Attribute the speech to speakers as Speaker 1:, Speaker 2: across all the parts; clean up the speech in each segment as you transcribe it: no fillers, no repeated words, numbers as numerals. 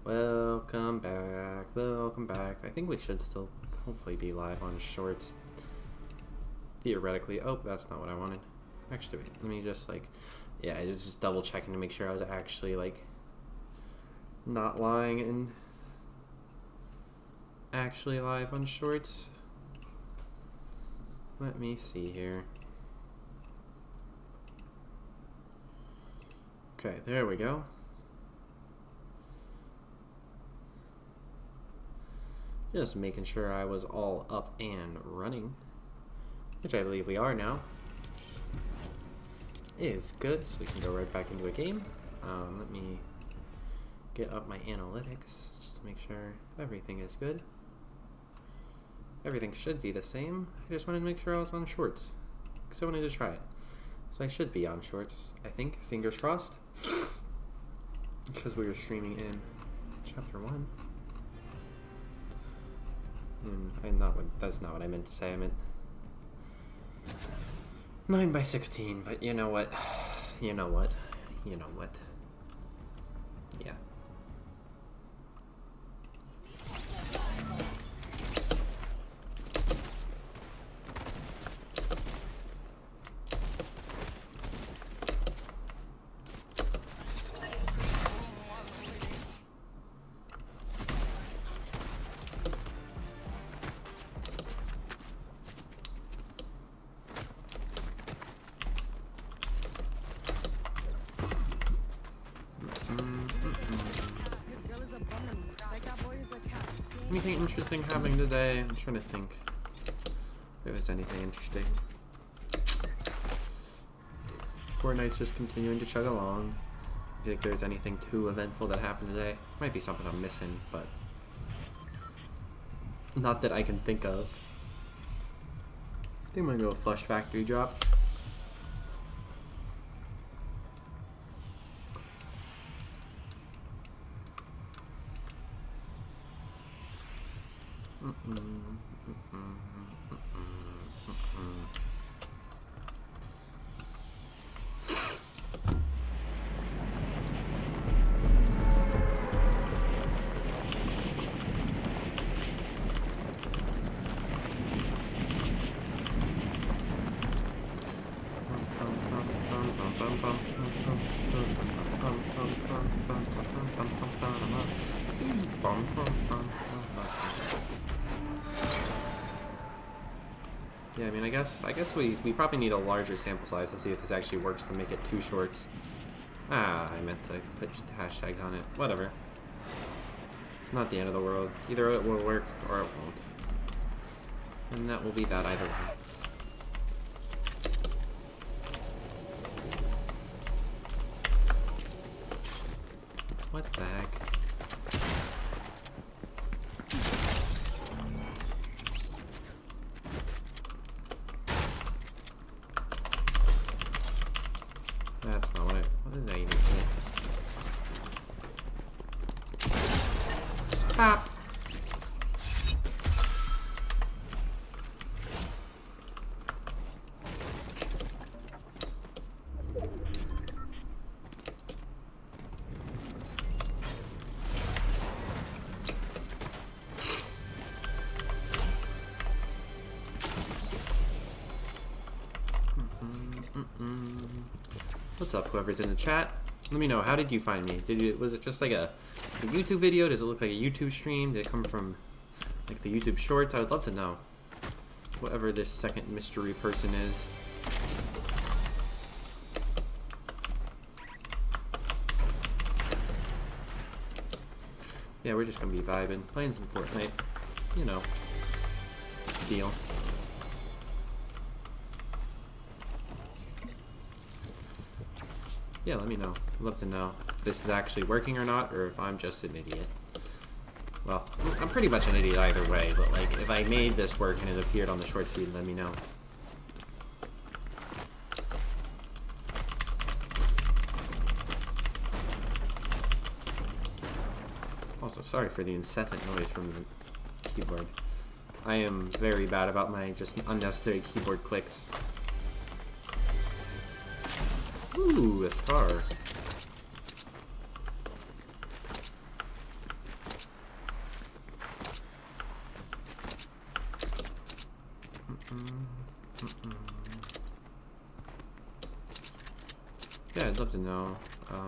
Speaker 1: Welcome back, welcome back. I think we should still hopefully be live on shorts. Theoretically. Oh, that's not what I wanted. Actually, wait, let me just yeah, I was just double checking to make sure I was actually not lying and actually live on shorts. Let me see here. Okay, there we go. Just making sure I was all up and running, which I believe we are now. Is good, so we can go right back into a game. Let me get up my analytics just to make sure everything is good. Everything should be the same. I just wanted to make sure I was on shorts because I wanted to try it. So I should be on shorts, I think. Fingers crossed. Because we were streaming in chapter 1. And that's not what I meant to say. I meant 9/16, but you know what? You know what? You know what? Yeah. Anything interesting happening today? I'm trying to think if there's anything interesting. Fortnite's just continuing to chug along. I think there's anything too eventful that happened today. Might be something I'm missing, but not that I can think of. I think I'm gonna go Flush Factory drop. Yeah, I mean, I guess we probably need a larger sample size to see if this actually works to make it 2 shorts. I meant to put just hashtags on it. Whatever. It's not the end of the world. Either it will work or it won't. And that will be that either way. What the heck? That's not what did I even hit? Pop! What's up, whoever's in the chat? Let me know, how did you find me? Was it just like a YouTube video? Does it look like a YouTube stream? Did it come from like the YouTube shorts? I would love to know. Whoever this second mystery person is. Yeah, we're just gonna be vibing, playing some Fortnite. You know, deal. Yeah, let me know. I'd love to know if this is actually working or not, or if I'm just an idiot. Well, I'm pretty much an idiot either way, but like, if I made this work and it appeared on the shorts feed, let me know. Also, sorry for the incessant noise from the keyboard. I am very bad about my just unnecessary keyboard clicks. Ooh, a scar. yeah, I'd love to know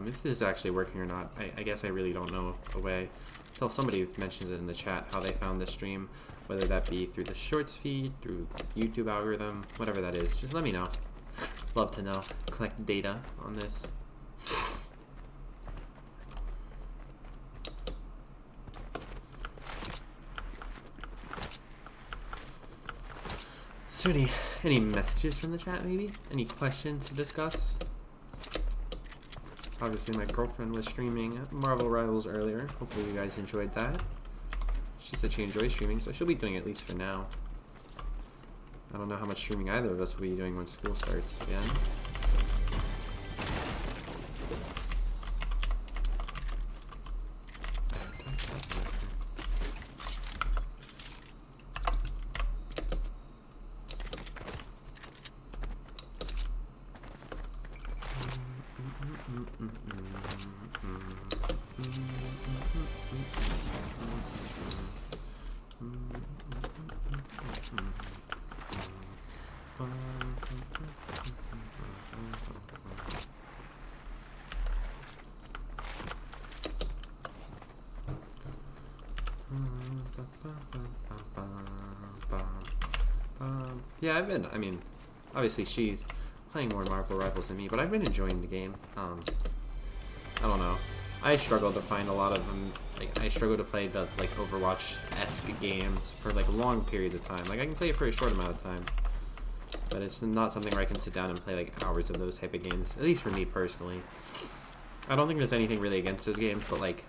Speaker 1: if this is actually working or not. I guess I really don't know a way. Until somebody mentions it in the chat how they found this stream, whether that be through the shorts feed, through YouTube algorithm, whatever that is. Just let me know. Love to know. Collect data on this. Is there any messages from the chat, maybe? Any questions to discuss? Obviously, my girlfriend was streaming Marvel Rivals earlier. Hopefully you guys enjoyed that. She said she enjoys streaming, so she'll be doing it at least for now. I don't know how much streaming either of us will be doing when school starts again. Yeah, I mean, obviously she's playing more Marvel Rivals than me, but I've been enjoying the game. I don't know. I struggle to find a lot of them. Like, I struggle to play the, like, Overwatch-esque games for, like, long periods of time. Like, I can play it for a short amount of time, but it's not something where I can sit down and play, like, hours of those type of games, at least for me personally. I don't think there's anything really against those games, but, like,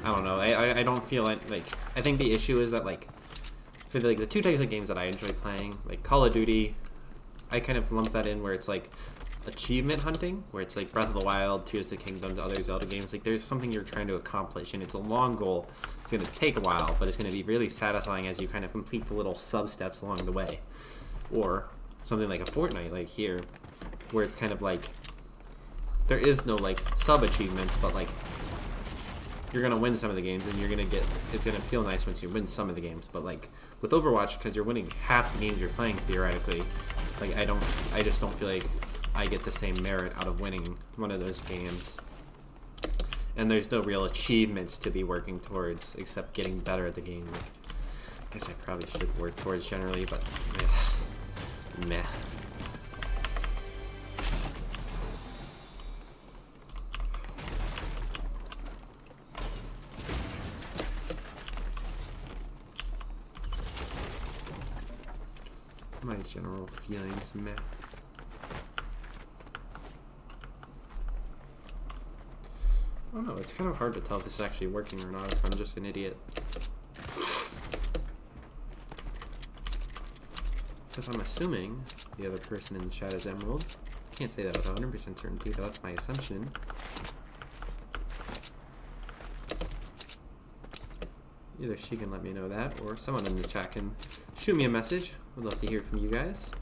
Speaker 1: I don't know. I don't feel like, I think the issue is that, like, for the, like, the two types of games that I enjoy playing, like Call of Duty, I kind of lump that in where it's like achievement hunting, where it's like Breath of the Wild, Tears of the Kingdom, other Zelda games. Like, there's something you're trying to accomplish, and it's a long goal. It's going to take a while, but it's going to be really satisfying as you kind of complete the little sub-steps along the way. Or something like a Fortnite, like here, where it's kind of like, there is no, like, sub-achievements, but, like, you're going to win some of the games, and you're going to get, it's going to feel nice once you win some of the games. But, like, with Overwatch, because you're winning half the games you're playing, theoretically, like, I just don't feel like I get the same merit out of winning one of those games. And there's no real achievements to be working towards, except getting better at the game. Like, I guess I probably should work towards generally, but meh. My general feelings, meh. I don't know, it's kind of hard to tell if this is actually working or not, if I'm just an idiot. Because I'm assuming the other person in the chat is Emerald. Can't say that with 100% certainty, but that's my assumption. Either she can let me know that, or someone in the chat can shoot me a message. Would love to hear from you guys.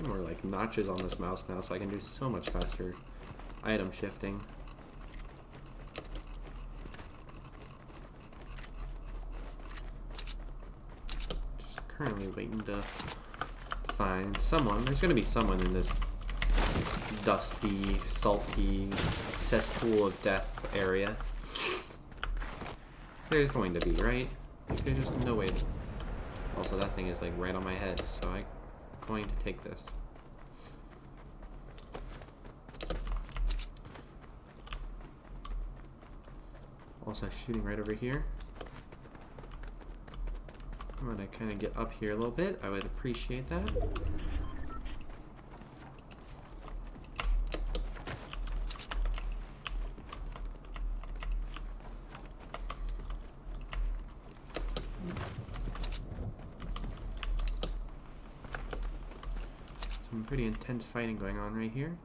Speaker 1: More like notches on this mouse now, so I can do so much faster item shifting. Just currently waiting to find someone. There's gonna be someone in this dusty, salty cesspool of death area. There's going to be, right? There's just no way. Also, that thing is like right on my head, so I'm going to take this. Also shooting right over here. I'm gonna kind of get up here a little bit. I would appreciate that. Some pretty intense fighting going on right here.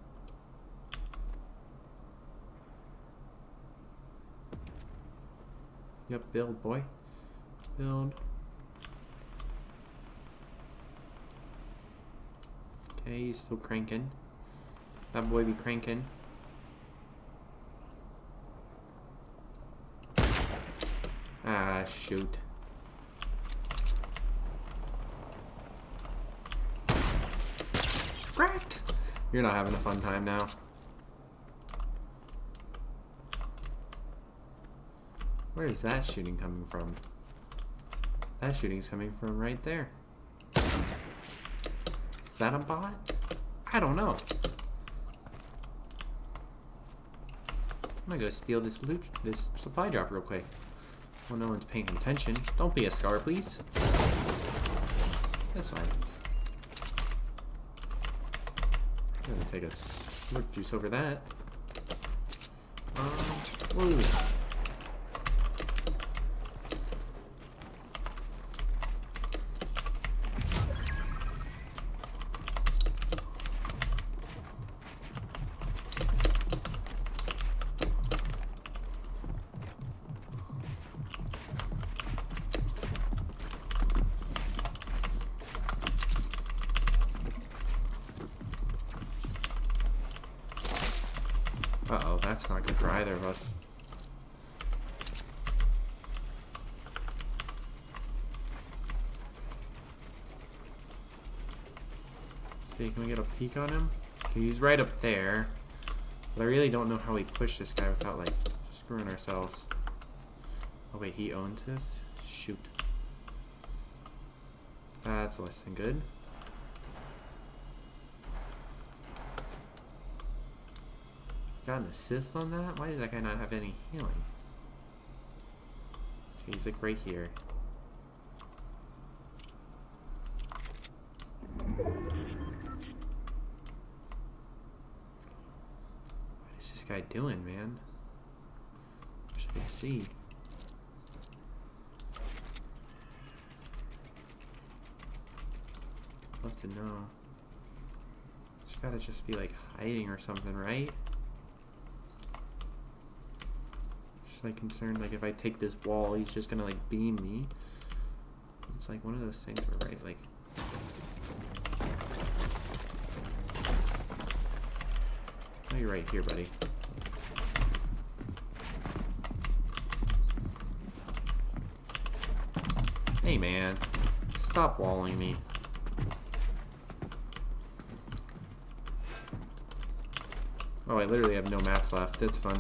Speaker 1: Yep, build, boy. Build. Okay, he's still cranking. That boy be cranking. Ah, shoot. Cracked! You're not having a fun time now. Where is that shooting coming from? That shooting's coming from right there. Is that a bot? I don't know. I'm gonna go steal this loot, this supply drop real quick. Well, no one's paying attention. Don't be a scar, please. That's fine. I'm gonna take a slurp juice over that. Whoa. Uh-oh, that's not good for either of us. See, can we get a peek on him? Okay, he's right up there. But I really don't know how we push this guy without, like, screwing ourselves. Oh, wait, he owns this? Shoot. That's less than good. Got an assist on that? Why does that guy not have any healing? Okay, he's like right here. What is this guy doing, man? What should I see? I'd love to know. He's gotta just be like hiding or something, right? Like concerned, like if I take this wall, he's just gonna like beam me. It's like one of those things where, right, like oh, you're right here, buddy. Hey man, stop walling me. Oh, I literally have no mats left. That's fun.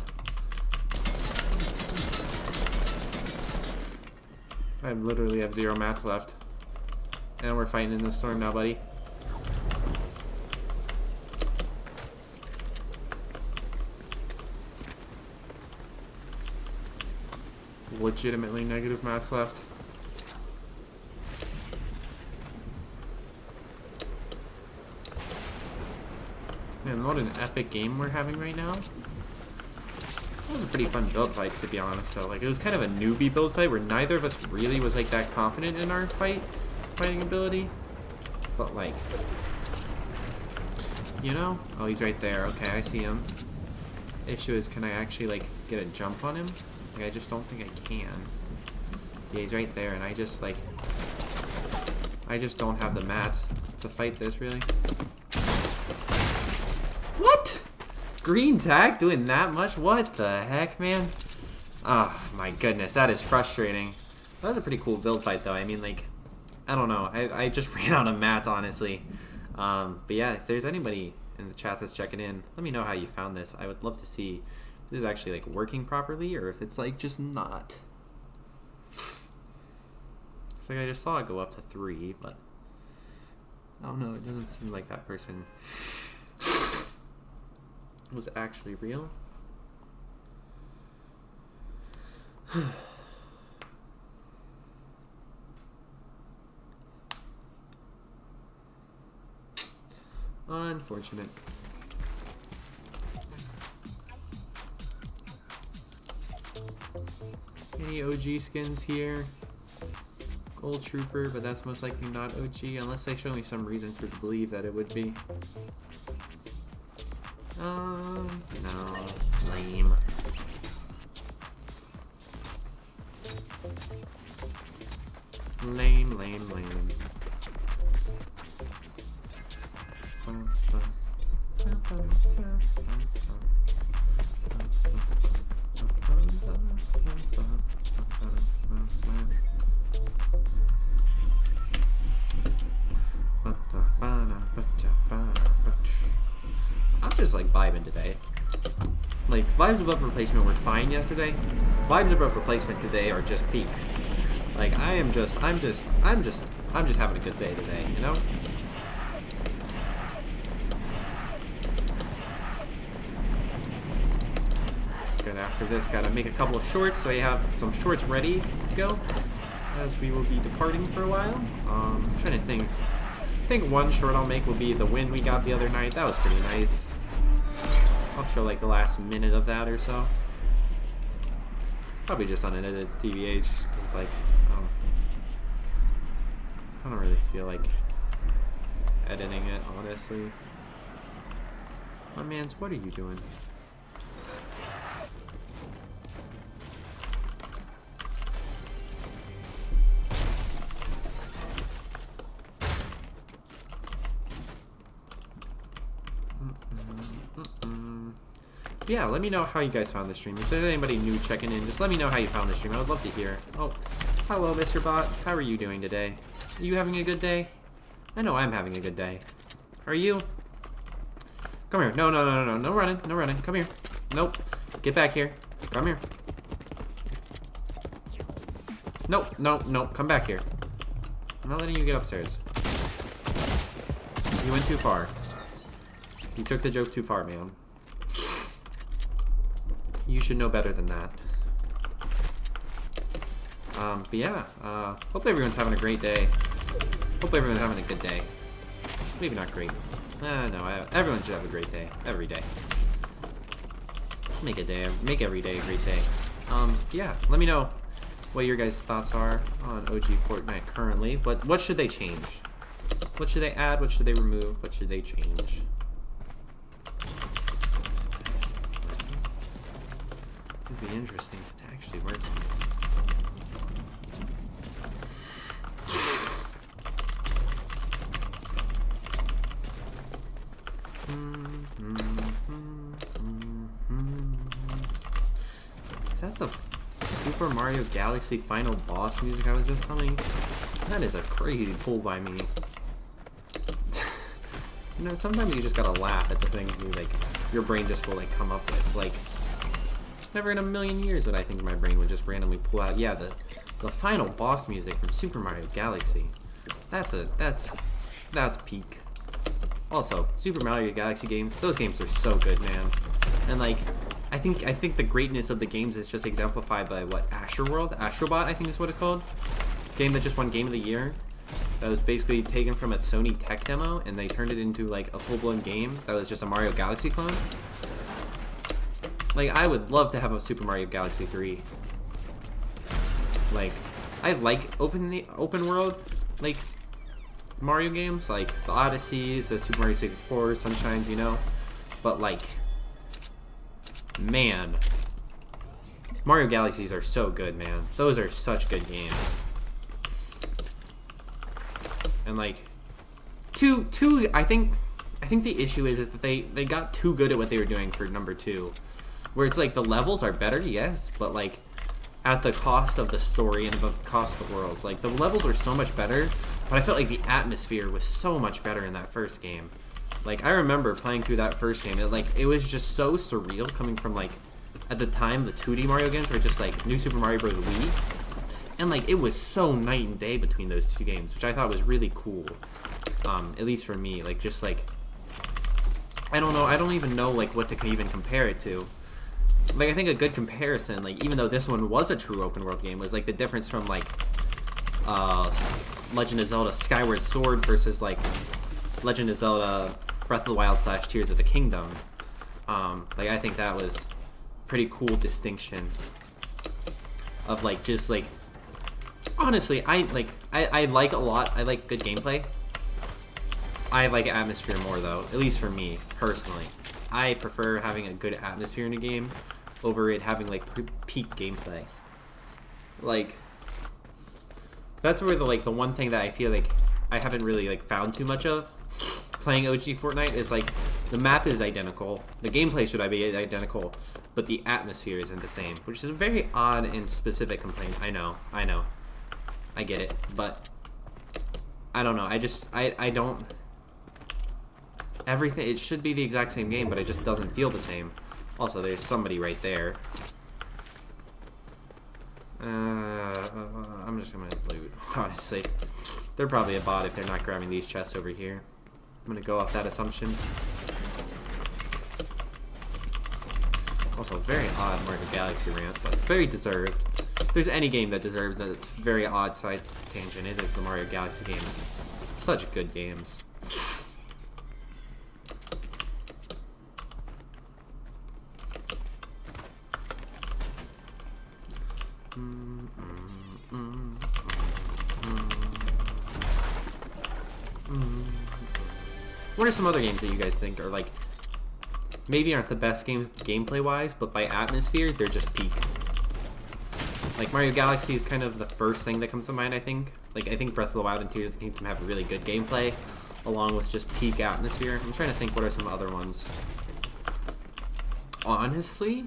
Speaker 1: I literally have 0 mats left. And we're fighting in the storm now, buddy. Legitimately negative mats left. Man, what an epic game we're having right now. That was a pretty fun build fight, to be honest. So, like, it was kind of a newbie build fight where neither of us really was, like, that confident in our fighting ability. But, like, you know? Oh, he's right there. Okay, I see him. Issue is, can I actually, like, get a jump on him? Like, I just don't think I can. Yeah, he's right there, and I just, like, I just don't have the mats to fight this, really. What? Green tag doing that much? What the heck, man? Oh my goodness, that is frustrating. That was a pretty cool build fight, though. I mean, like, I don't know. I just ran out of mats, honestly. But yeah, if there's anybody in the chat that's checking in, let me know how you found this. I would love to see if this is actually, like, working properly or if it's, like, just not. It's like I just saw it go up to 3, but I don't know. It doesn't seem like that person was actually real. Unfortunate. Any OG skins here? Gold Trooper, but that's most likely not OG, unless they show me some reason to believe that it would be. No. Lame. Lame. I'm just like vibing today. Like vibes above replacement were fine yesterday. Vibes above replacement today are just peak. Like I'm just having a good day today, you know? Good, after this, gotta make a couple of shorts so I have some shorts ready to go as we will be departing for a while. I'm trying to think. I think one short I'll make will be the win we got the other night. That was pretty nice. I'll show like the last minute of that or so. Probably just unedited TBH. It's like, I don't really feel like editing it, honestly. My mans, what are you doing? Yeah, let me know how you guys found the stream. If there's anybody new checking in, just let me know how you found the stream. I would love to hear. Oh, hello, Mr. Bot. How are you doing today? Are you having a good day? I know I'm having a good day. Are you? Come here. No. No running. No running. Come here. Nope. Get back here. Come here. Nope. No. Come back here. I'm not letting you get upstairs. You went too far. You took the joke too far, man. You should know better than that. But yeah, hopefully everyone's having a great day. Hopefully everyone's having a good day. Maybe not great. No, everyone should have a great day. Every day. Make every day a great day. Yeah, let me know what your guys' thoughts are on OG Fortnite currently. What should they change? What should they add? What should they remove? What should they change? It'd be interesting to actually work on. Is that the Super Mario Galaxy final boss music I was just humming? That is a crazy pull by me. You know, sometimes you just gotta laugh at the things your brain just will come up with. Like, never in a million years would I think my brain would just randomly pull out. Yeah, the final boss music from Super Mario Galaxy. That's peak. Also, Super Mario Galaxy games, those games are so good, man. And I think the greatness of the games is just exemplified by what Astrobot, I think is what it's called. Game that just won Game of the Year. That was basically taken from a Sony tech demo and they turned it into a full-blown game that was just a Mario Galaxy clone. I would love to have a Super Mario Galaxy 3. I like open world, Mario games, the Odysseys, the Super Mario 64, Sunshines, you know? But, man, Mario Galaxies are so good, man. Those are such good games. And, I think the issue is that they got too good at what they were doing for number 2. Where it's the levels are better, yes, but at the cost of the story and the cost of the worlds. The levels are so much better, but I felt like the atmosphere was so much better in that first game. I remember playing through that first game. It was just so surreal coming from at the time the 2D Mario games were just New Super Mario Bros. Wii, and it was so night and day between those two games, which I thought was really cool. At least for me, I don't know. I don't even know what to even compare it to. I think a good comparison, even though this one was a true open world game, was the difference from Legend of Zelda Skyward Sword versus Legend of Zelda Breath of the Wild / Tears of the Kingdom. I think that was pretty cool distinction of just Honestly, I like a lot. I like good gameplay. I like atmosphere more though, at least for me personally. I prefer having a good atmosphere in a game over it having like peak gameplay. Like that's where the one thing that I feel like I haven't really like found too much of playing OG Fortnite is like the map is identical, the gameplay should be identical, but the atmosphere isn't the same, which is a very odd and specific complaint. I know, I get it, but I don't know. I don't. Everything, it should be the exact same game, but it just doesn't feel the same. Also, there's somebody right there. I'm just gonna loot, honestly. They're probably a bot if they're not grabbing these chests over here. I'm gonna go off that assumption. Also, very odd Mario Galaxy rant, but very deserved. If there's any game that deserves a very odd side tangent, it is the Mario Galaxy games. Such good games. What are some other games that you guys think are like maybe aren't the best games gameplay wise, but by atmosphere they're just peak? Like Mario Galaxy is kind of the first thing that comes to mind, I think. Like I think Breath of the Wild and Tears of the Kingdom have really good gameplay along with just peak atmosphere. I'm trying to think what are some other ones. Honestly,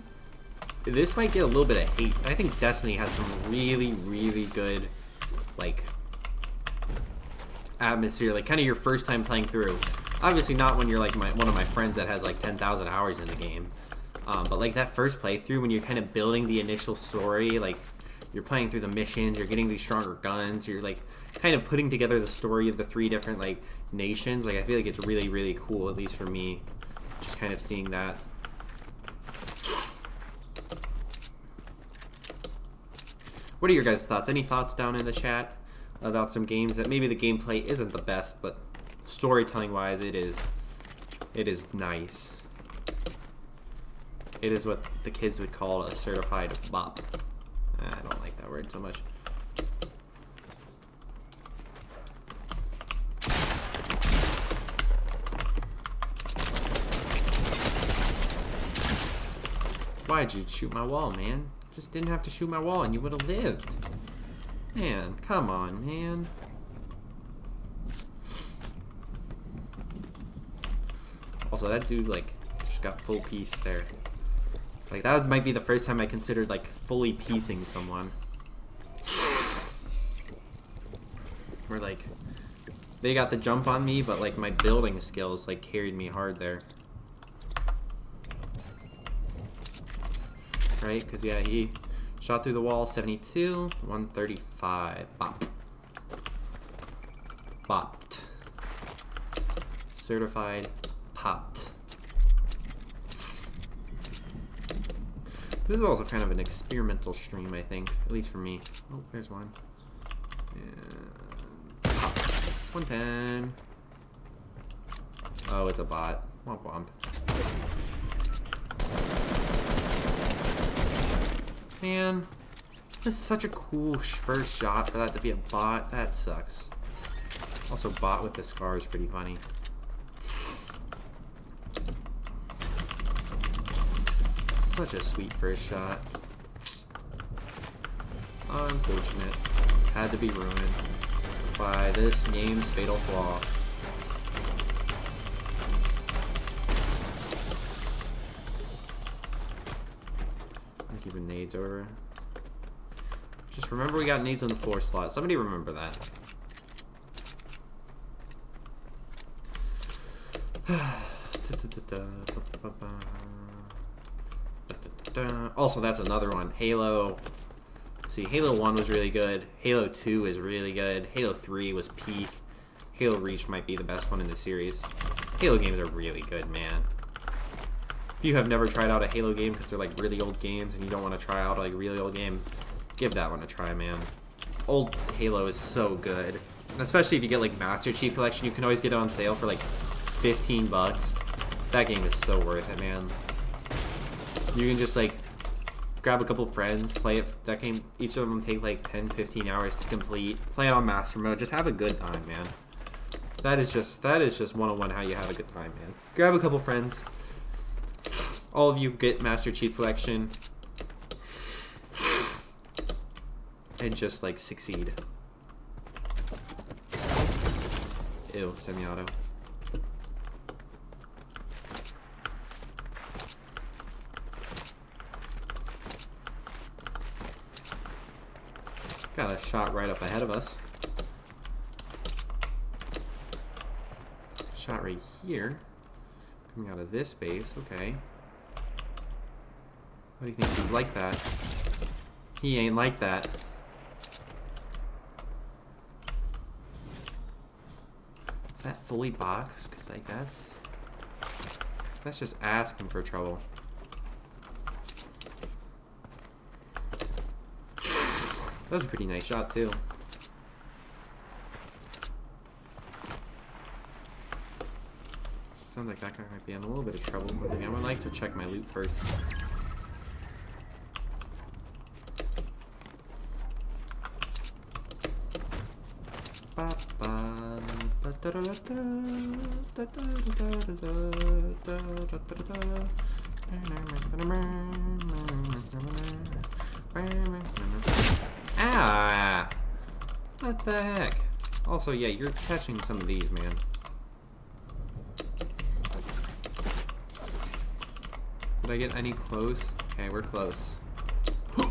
Speaker 1: this might get a little bit of hate. I think Destiny has some really, really good, like, atmosphere. Like, kind of your first time playing through. Obviously not when you're, like, one of my friends that has, like, 10,000 hours in the game. But, like, that first playthrough when you're kind of building the initial story, like, you're playing through the missions, you're getting these stronger guns, you're, like, kind of putting together the story of the 3 different, like, nations. Like, I feel like it's really, really cool, at least for me, just kind of seeing that. What are your guys' thoughts? Any thoughts down in the chat about some games that maybe the gameplay isn't the best, but storytelling-wise, it is nice. It is what the kids would call a certified bop. I don't like that word so much. Why'd you shoot my wall, man? Just didn't have to shoot my wall and you would have lived. Man, come on, man. Also, that dude, like, just got full piece there. Like, that might be the first time I considered, like, fully piecing someone. Where, like, they got the jump on me, but, like, my building skills, like, carried me hard there. Right? Because, yeah, he shot through the wall, 72, 135. Bop. Bopped. Certified popped. This is also kind of an experimental stream, I think. At least for me. Oh, there's one. And pop. 110. Oh, it's a bot. Womp womp. Man, this is such a cool first shot for that to be a bot. That sucks. Also, bot with the scar is pretty funny. Such a sweet first shot. Unfortunate. Had to be ruined by this game's fatal flaw. Keeping nades over. Just remember we got nades on the 4 slot. Somebody remember that. Also, that's another one. Halo. See, Halo 1 was really good. Halo 2 is really good. Halo 3 was peak. Halo Reach might be the best one in the series. Halo games are really good, man. If you have never tried out a Halo game because they're like really old games and you don't want to try out like a really old game, give that one a try, man. Old Halo is so good. Especially if you get like Master Chief Collection, you can always get it on sale for like 15 bucks. That game is so worth it, man. You can just like grab a couple friends, play it. That game, each of them take like 10, 15 hours to complete. Play it on master mode. Just have a good time, man. That is just 101 how you have a good time, man. Grab a couple friends. All of you get Master Chief Collection. And just like succeed. Ew, semi-auto. Got a shot right up ahead of us. Shot right here. Coming out of this base, okay. What do you think? He's like that? He ain't like that. Is that fully boxed? Cause like that's just asking for trouble. That was a pretty nice shot too. Sounds like that guy might be in a little bit of trouble, but I would like to check my loot first. Ah! What the heck? Also, yeah, you're catching some of these, man. Did I get any close? Okay, we're close.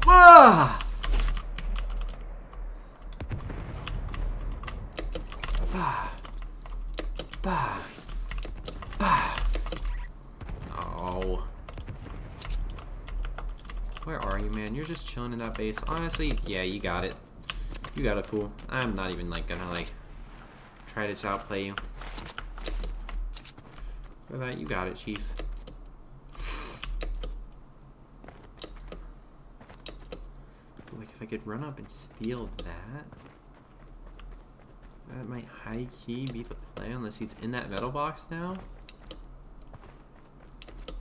Speaker 1: Ah! Bah! Bah! Bah! Oh. Where are you, man? You're just chilling in that base. Honestly, yeah, you got it. You got it, fool. I'm not even, like, gonna, like, try to outplay you. For that, you got it, Chief. Like, if I could run up and steal that, that might high-key be the play, unless he's in that metal box now.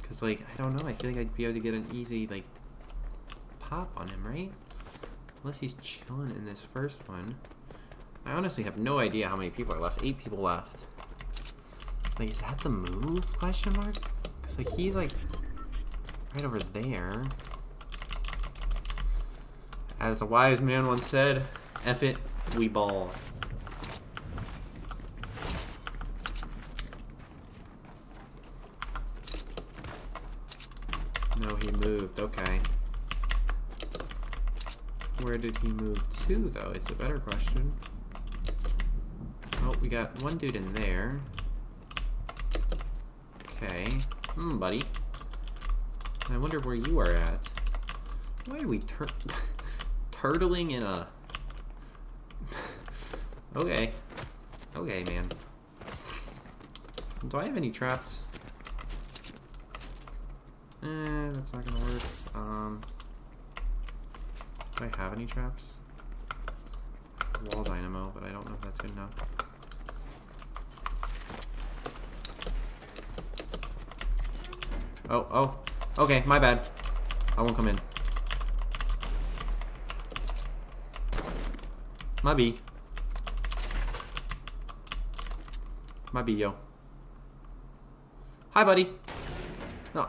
Speaker 1: Because, like, I don't know. I feel like I'd be able to get an easy, like, pop on him, right? Unless he's chilling in this first one. I honestly have no idea how many people are left. 8 people left. Like, is that the move? Question mark? Because, like, he's, like, right over there. As a wise man once said, F it, we ball. No, he moved. Okay. Where did he move to, though? It's a better question. Oh, we got one dude in there. Okay. Buddy. I wonder where you are at. Why are we turtling in a... Okay. Okay, man. Do I have any traps? That's not gonna work. Do I have any traps? Wall dynamo, but I don't know if that's good enough. Oh, okay, my bad. I won't come in. My B, yo. Hi, buddy. No.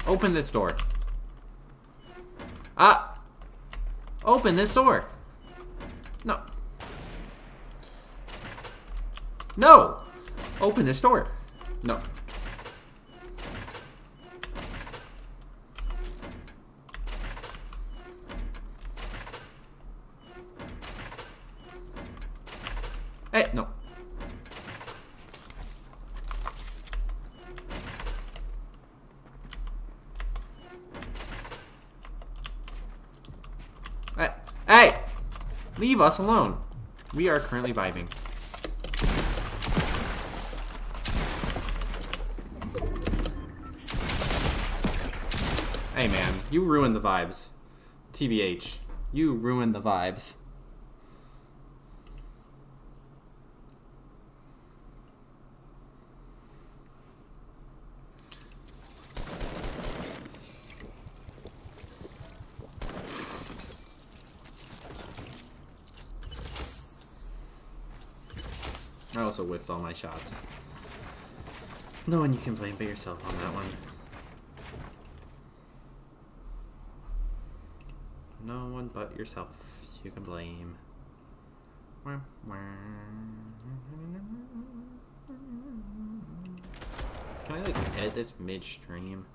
Speaker 1: Open this door. Open this door. No. No! Open this door. No. Hey, no. Hey! Leave us alone. We are currently vibing. Hey man, you ruined the vibes. TBH. You ruined the vibes. also whiffed all my shots. No one you can blame but yourself on that one. No one but yourself you can blame. Can I like edit this midstream?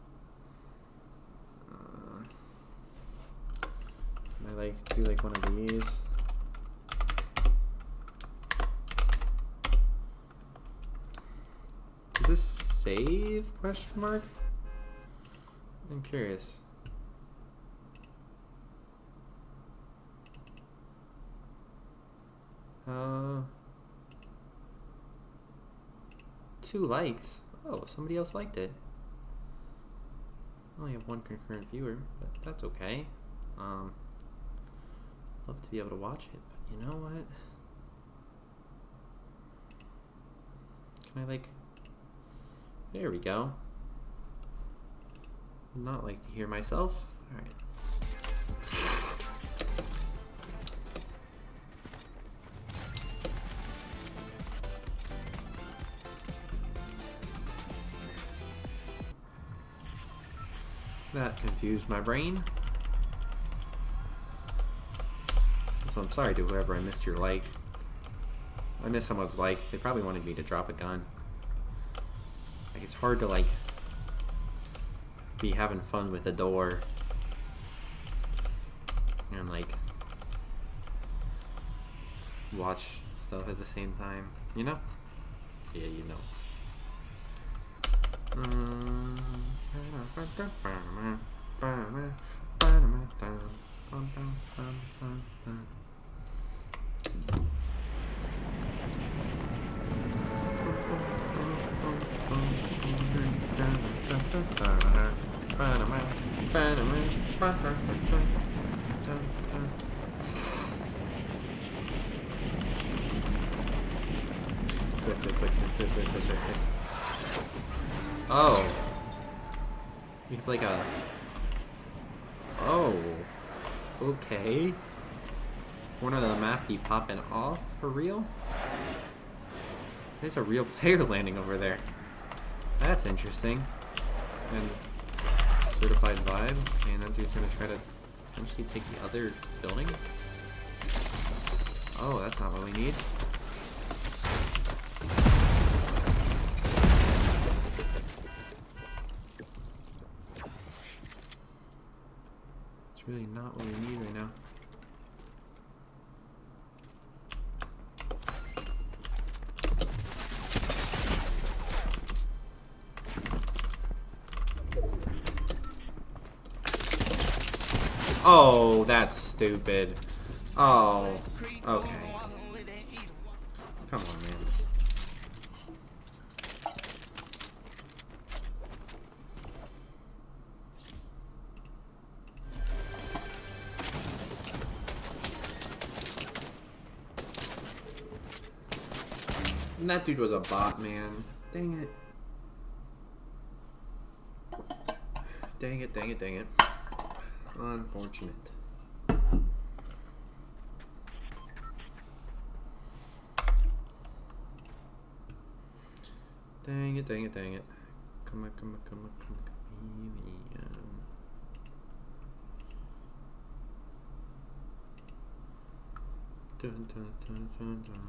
Speaker 1: Can I like do like one of these? Does this save? Question mark? I'm curious. Two likes. Oh, somebody else liked it. I only have one concurrent viewer, but that's okay. Love to be able to watch it, but you know what? Can I like... There we go. Would not like to hear myself. Alright. That confused my brain. So I'm sorry to whoever I missed your like. I missed someone's like. They probably wanted me to drop a gun. Like, it's hard to like be having fun with a door and like watch stuff at the same time, you know? Yeah, you know. Oh. We have like a... Oh. Okay. One of the map be popping off for real? There's a real player landing over there. That's interesting. And certified vibe. Okay, and that dude's gonna try to potentially take the other building. Oh, that's not what we need. It's really not what we need right now. Oh, that's stupid. Oh, okay. Come on, man. And that dude was a bot, man. Dang it. Dang it, dang it, dang it. Unfortunate. Dang it, dang it, dang it. Come on, come on, come on, come on, dun, dun, dun, dun, dun.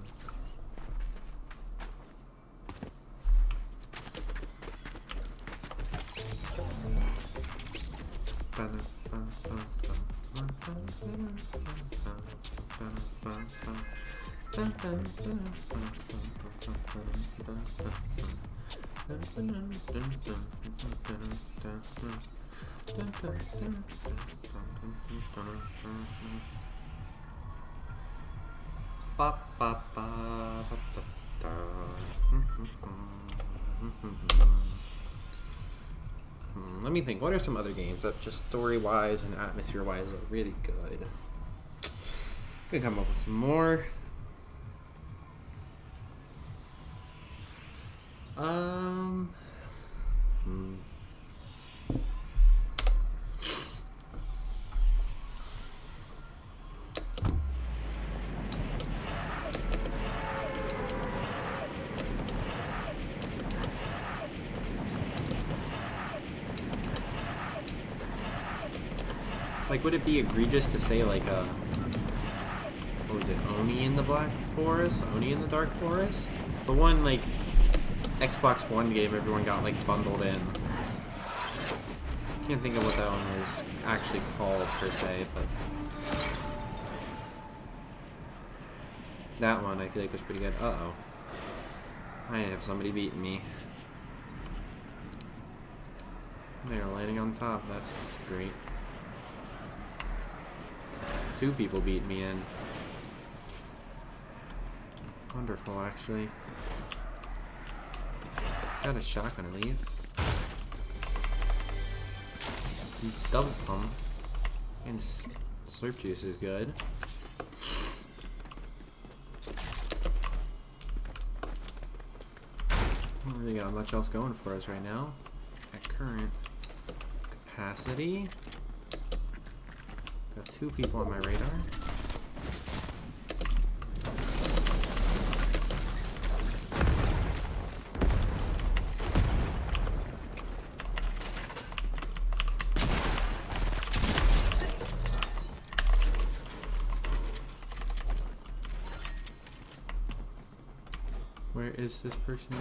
Speaker 1: Let me think. What are some other games that just story-wise and atmosphere-wise are really good? Gonna come up with some more. Like, would it be egregious to say, like, what was it, Oni in the Black Forest? Oni in the Dark Forest? The one, like, Xbox One game everyone got, like, bundled in. Can't think of what that one was actually called, per se, but... that one, I feel like, was pretty good. Uh-oh. I have somebody beating me. They're landing on top. That's great. 2 people beat me in. Wonderful, actually. Got a shotgun at least. Double pump. And slurp juice is good. Don't really got much else going for us right now. At current capacity. Got 2 people on my radar. Where is this person?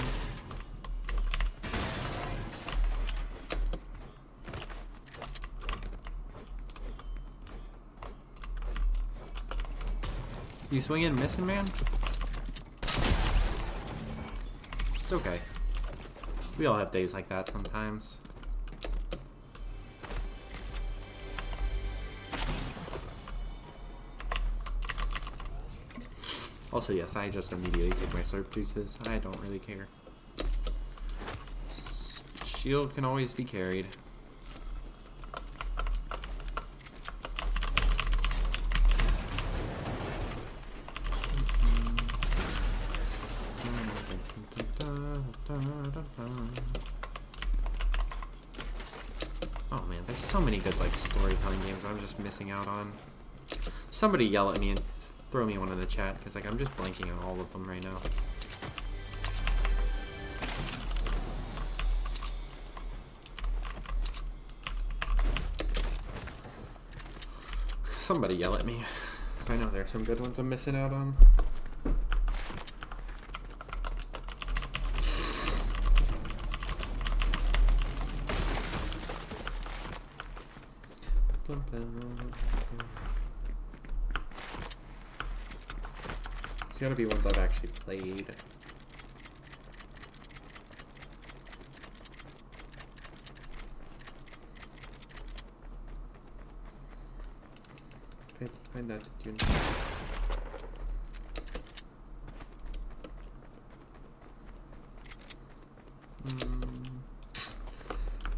Speaker 1: You swinging, missing, man? It's okay. We all have days like that sometimes. Also, yes, I just immediately take my slurp juices. I don't really care. Shield can always be carried. Oh man, there's so many good like storytelling games I'm just missing out on. Somebody yell at me and throw me one in the chat, because like I'm just blanking on all of them right now. Somebody yell at me, because I know there are some good ones I'm missing out on. It's gotta be ones I've actually played. Okay, find that tune.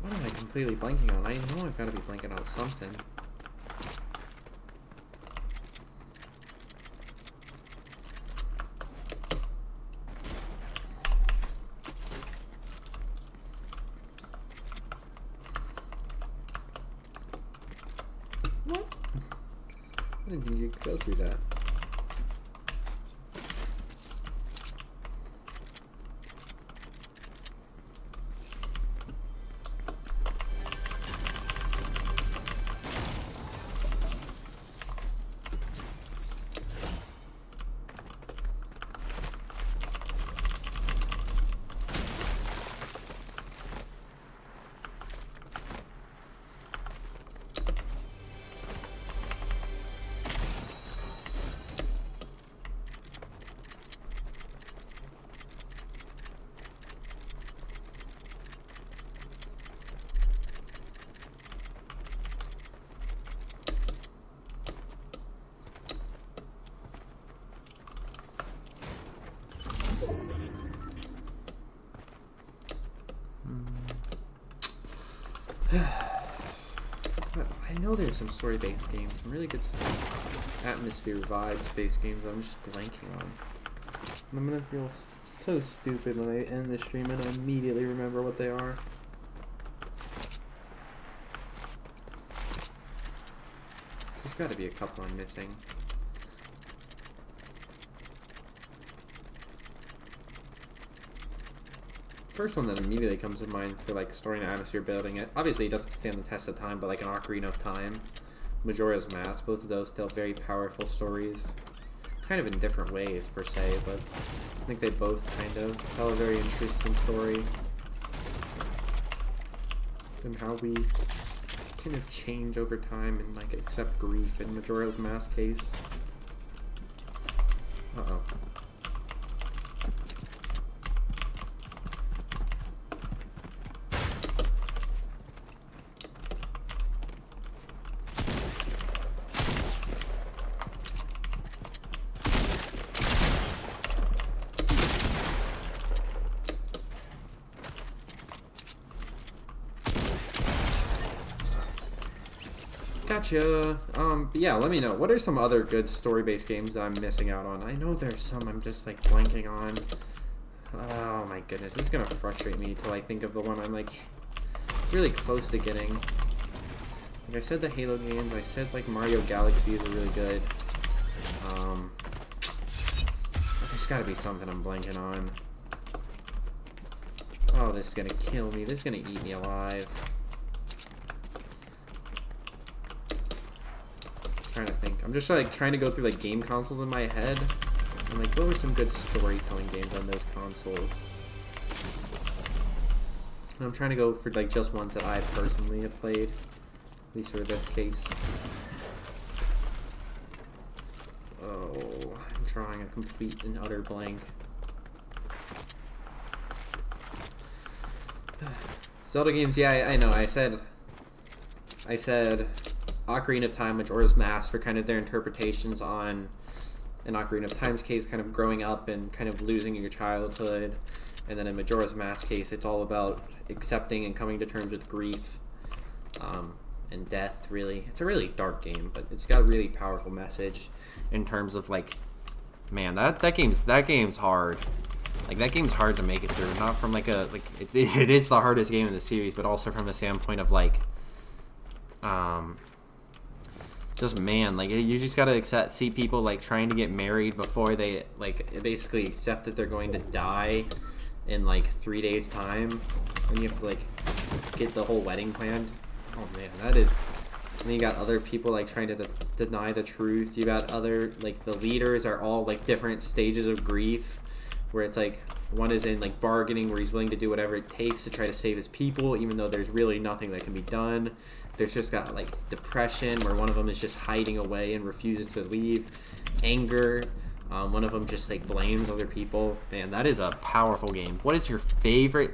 Speaker 1: What am I completely blanking on? I know I've gotta be blanking on something. I didn't think you could go through that. I know there's some story-based games, some really good stuff. Atmosphere vibes-based games I'm just blanking on. And I'm gonna feel so stupid when I end the stream and I immediately remember what they are. There's gotta be a couple I'm missing. First one that immediately comes to mind for like story and atmosphere building, it obviously doesn't stand the test of time, but like an Ocarina of Time, Majora's Mask. Both of those tell very powerful stories. Kind of in different ways, per se, but I think they both kind of tell a very interesting story. And how we kind of change over time and like accept grief in Majora's Mask case. Uh-oh. Gotcha. But yeah, let me know. What are some other good story-based games that I'm missing out on? I know there's some I'm just like blanking on. Oh my goodness, it's gonna frustrate me till I think of the one I'm like really close to getting. Like I said, the Halo games. I said like Mario Galaxy is really good. There's gotta be something I'm blanking on. Oh, this is gonna kill me. This is gonna eat me alive. Trying to think. I'm just like trying to go through like game consoles in my head. And like, what were some good storytelling games on those consoles? And I'm trying to go for like just ones that I personally have played. At least for this case. Oh, I'm drawing a complete and utter blank. Zelda games, yeah, I know. I said Ocarina of Time, Majora's Mask for kind of their interpretations on an Ocarina of Time's case, kind of growing up and kind of losing your childhood. And then in Majora's Mask case, it's all about accepting and coming to terms with grief and death, really. It's a really dark game, but it's got a really powerful message in terms of, like, man, that game's hard. Like, that game's hard to make it through. Not from, like, it is the hardest game in the series, but also from the standpoint of, like, just, man, like, you just gotta see people, like, trying to get married before they, like, basically accept that they're going to die in, like, 3 days' time. And you have to, like, get the whole wedding planned. Oh, man, that is... And then you got other people, like, trying to deny the truth. You got other, like, the leaders are all, like, different stages of grief. Where it's, like, one is in, like, bargaining, where he's willing to do whatever it takes to try to save his people, even though there's really nothing that can be done. There's just got, like, depression, where one of them is just hiding away and refuses to leave. Anger. One of them just, like, blames other people. Man, that is a powerful game. What is your favorite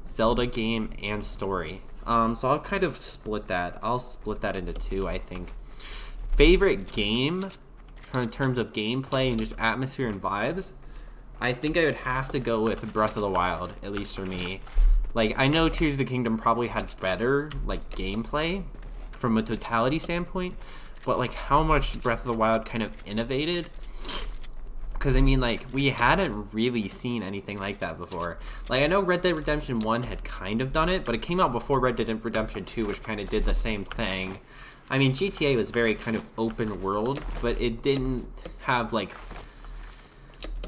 Speaker 1: Zelda game and story? So I'll kind of split that. I'll split that into two, I think. Favorite game, in terms of gameplay and just atmosphere and vibes, I think I would have to go with Breath of the Wild, at least for me. Like, I know Tears of the Kingdom probably had better, like, gameplay from a totality standpoint, but, like, how much Breath of the Wild kind of innovated. Because, I mean, like, we hadn't really seen anything like that before. Like, I know Red Dead Redemption 1 had kind of done it, but it came out before Red Dead Redemption 2, which kind of did the same thing. I mean, GTA was very kind of open world, but it didn't have, like,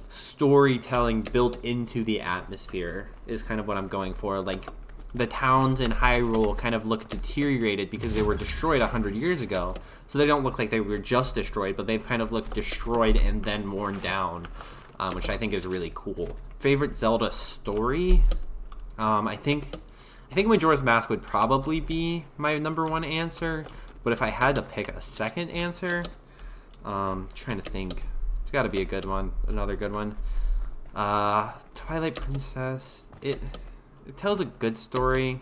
Speaker 1: storytelling built into the atmosphere is kind of what I'm going for. Like, the towns in Hyrule kind of look deteriorated because they were destroyed 100 years ago. So they don't look like they were just destroyed, but they've kind of looked destroyed and then worn down, which I think is really cool. Favorite Zelda story? I think Majora's Mask would probably be my #1 answer. But if I had to pick a second answer, trying to think. It's got to be a good one. Another good one. Twilight Princess. It tells a good story,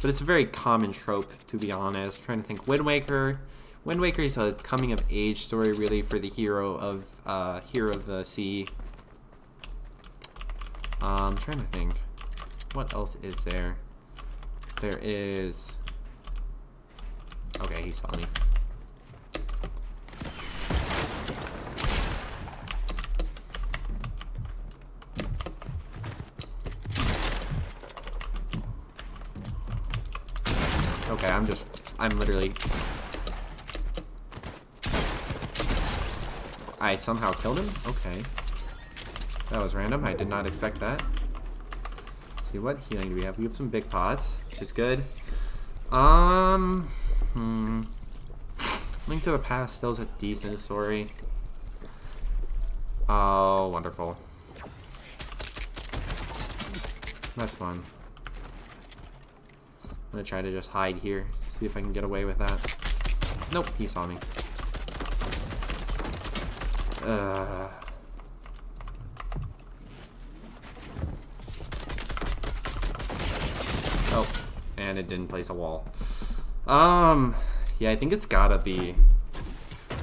Speaker 1: but it's a very common trope, to be honest. Trying to think. Wind Waker. Wind Waker is a coming of age story, really, for the hero of the sea. I'm trying to think. What else is there? There is. Okay, he saw me. Okay, I'm literally... I somehow killed him? Okay. That was random. I did not expect that. Let's see, what healing do we have? We have some big pots, which is good. Link to the Past still is a decent story. Oh, wonderful. That's fun. I'm gonna try to just hide here, see if I can get away with that. Nope, he saw me. Oh, and it didn't place a wall. Yeah, I think it's gotta be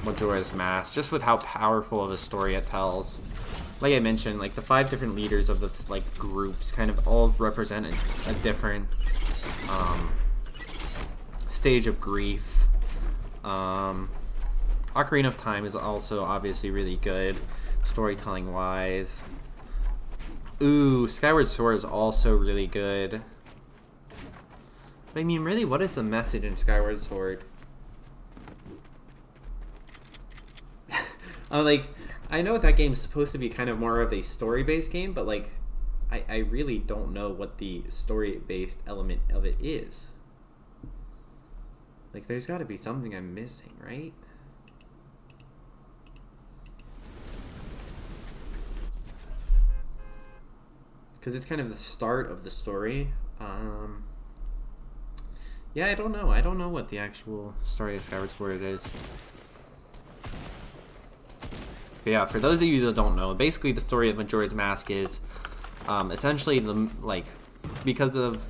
Speaker 1: Majora's Mask, just with how powerful of a story it tells. Like I mentioned, like the 5 different leaders of the like groups kind of all represent a different stage of grief. Ocarina of Time is also obviously really good, storytelling wise. Ooh, Skyward Sword is also really good. But I mean, really, what is the message in Skyward Sword? Like, I know that game's supposed to be kind of more of a story-based game, but like, I really don't know what the story-based element of it is. Like, there's got to be something I'm missing, right? Because it's kind of the start of the story. Yeah, I don't know. I don't know what the actual story of Skyward Sword is. But yeah, for those of you that don't know, basically the story of Majora's Mask is essentially because of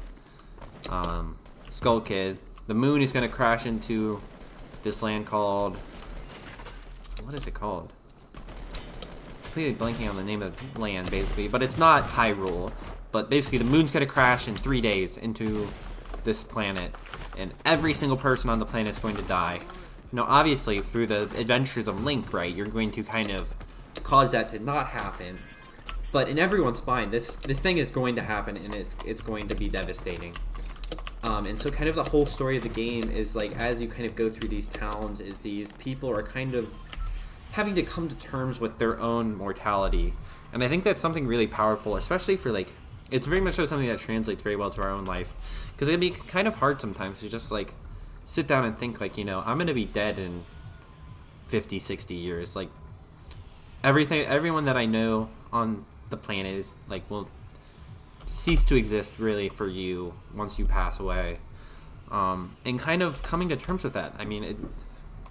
Speaker 1: Skull Kid, the moon is going to crash into this land called, what is it called? Completely blanking on the name of the land, basically, but it's not Hyrule. But basically, the moon's going to crash in 3 days into this planet, and every single person on the planet is going to die. Now, obviously, through the adventures of Link, right, you're going to kind of cause that to not happen. But in everyone's mind, this thing is going to happen, and it's going to be devastating. And so kind of the whole story of the game is, like, as you kind of go through these towns, is these people are kind of having to come to terms with their own mortality. And I think that's something really powerful, especially for, like, it's very much so something that translates very well to our own life. Because it can be kind of hard sometimes to just, like, sit down and think, like, you know, I'm going to be dead in 50, 60 years. Like, everyone that I know on the planet is, like, will cease to exist, really, for you once you pass away. And kind of coming to terms with that. I mean,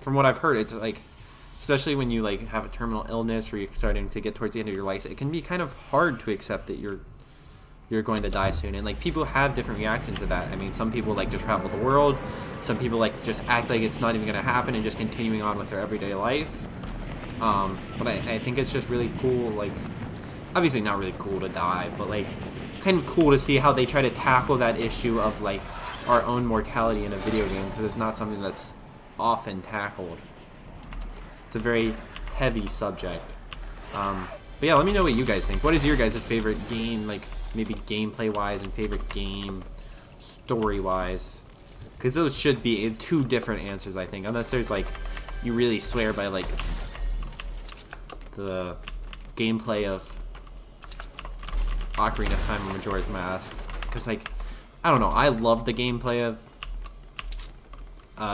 Speaker 1: from what I've heard, it's, like, especially when you, like, have a terminal illness or you're starting to get towards the end of your life, it can be kind of hard to accept that you're going to die soon. And, like, people have different reactions to that. I mean, some people like to travel the world. Some people like to just act like it's not even going to happen and just continuing on with their everyday life. But I think it's just really cool, like, obviously not really cool to die, but, like, kind of cool to see how they try to tackle that issue of, like, our own mortality in a video game, because it's not something that's often tackled. It's a very heavy subject. But yeah, let me know what you guys think. What is your guys' favorite game, like, maybe gameplay-wise and favorite game story-wise? Because those should be 2 different answers, I think. Unless there's, like, you really swear by, like, the gameplay of Ocarina of Time and Majora's Mask. Because, like, I don't know. I love the gameplay of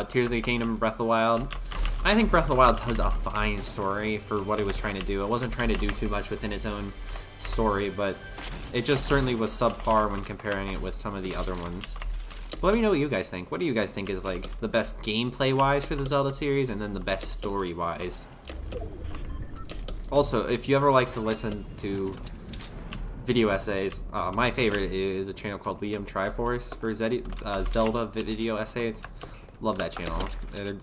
Speaker 1: Tears of the Kingdom and Breath of the Wild. I think Breath of the Wild has a fine story for what it was trying to do. It wasn't trying to do too much within its own story, but it just certainly was subpar when comparing it with some of the other ones. But let me know what you guys think. What do you guys think is, like, the best gameplay-wise for the Zelda series, and then the best story-wise? Also, if you ever like to listen to video essays, my favorite is a channel called Liam Triforce for Zelda video essays. Love that channel.